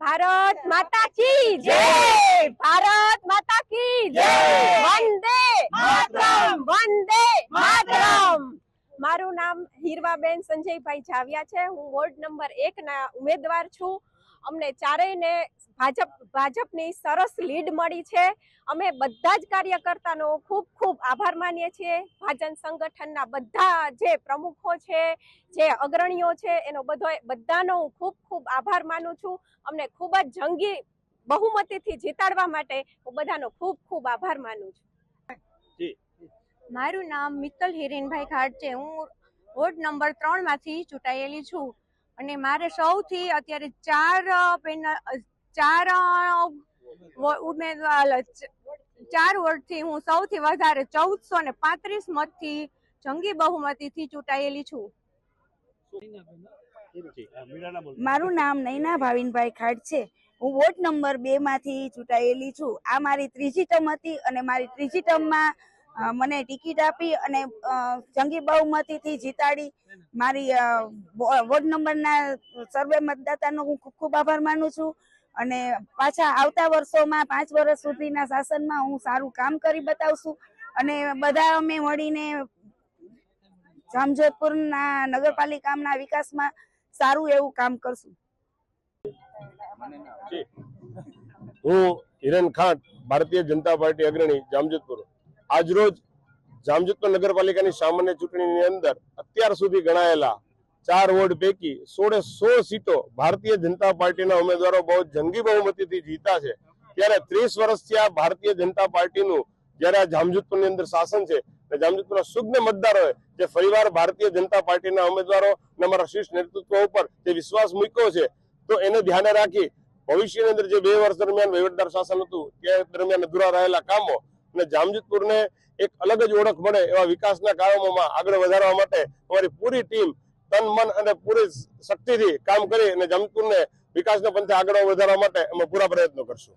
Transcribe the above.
भारत माता की जय। भारत माता की जय। वंदे मातरम। वंदे मातरम। મારું નામ હીરવાબેન સંજયભાઈ જાવિયા છે। હું વોર્ડ નંબર 1 ના ઉમેદવાર છું। અમને ચારેયને ભાજપની સરસ લીડ મળી છે। અમે બધા જ કાર્યકર્તાનો ખૂબ ખૂબ આભાર માનીએ છીએ। ભાજપ સંગઠનના બધા જે પ્રમુખો છે, જે અગ્રણીઓ છે, એનો બધાનો હું ખૂબ ખૂબ આભાર માનું છું। અમને ખૂબ જ જંગી બહુમતીથી જીતાડવા માટે હું બધાનો ખૂબ ખૂબ આભાર માનું છું। મારું નામ મિત્તલ હિરેનભાઈ ખાટ છે। હું વોર્ડ નંબર 3 માંથી ચૂંટાયેલી છું અને મારે સૌથી અત્યારે ચાર વોર્ડથી હું સૌથી વધારે 1435 મતથી જંગી બહુમતીથી ચૂંટાયેલી છું। મારું નામ નૈના ભાવિનભાઈ ખાટ છે। હું વોર્ડ નંબર 2 માંથી ચૂંટાયેલી છું। આ મારી ત્રીજી ટર્મ હતી અને મારી ત્રીજી ટર્મમાં મને ટિકિટ આપી અને જંગી બહુમતીથી જીતાડી। મારી વોર્ડ નંબરના સર્વે મતદાતાનો હું ખૂબ ખૂબ આભાર માનું છું અને પાછા આવતા વર્ષોમાં 5 વર્ષ સુધીના શાસનમાં હું સારું કામ કરી બતાવશું અને બધા અમે મળીને જામજોધપુરના નગરપાલિકાના વિકાસમાં સારું એવું કામ કરશું। હું હિરેન ખાટ, ભારતીય જનતા પાર્ટી અગ્રણી, જામજોધપુર। આજરોજ જામજોધપુર નગરપાલિકાની સામાન્ય ચૂંટણીની અંદર અત્યાર સુધી ગણાયેલા 4 વોર્ડ પૈકી 16 સીટો ભારતીય જનતા પાર્ટીના ઉમેદવારો બહુ જંગી બહુમતીથી જીતા છે। ત્યારે 30 વર્ષથી આ ભારતીય જનતા પાર્ટીનું જ્યારે આ જામજોધપુરની અંદર શાસન છે, જામજોધપુરના સુજ્ઞ મતદારોએ જે ફરીવાર ભારતીય જનતા પાર્ટીના ઉમેદવારો અને અમારા શીર્ષ નેતૃત્વ ઉપર જે વિશ્વાસ મૂક્યો છે, તો એને ધ્યાને રાખી ભવિષ્યની અંદર જે 2 વર્ષ દરમિયાન વહીવટદાર શાસન હતું તે દરમિયાન અધૂરા રહેલા કામો અને જામજોધપુરને એક અલગ જ ઓળખ મળે એવા વિકાસના કામોમાં આગળ વધારવા માટે અમારી પૂરી ટીમ તન મન અને પૂરી શક્તિથી કામ કરી અને જામજોધપુરને વિકાસના પંથે આગળ વધારવા માટે અમે પૂરા પ્રયત્નો કરશું।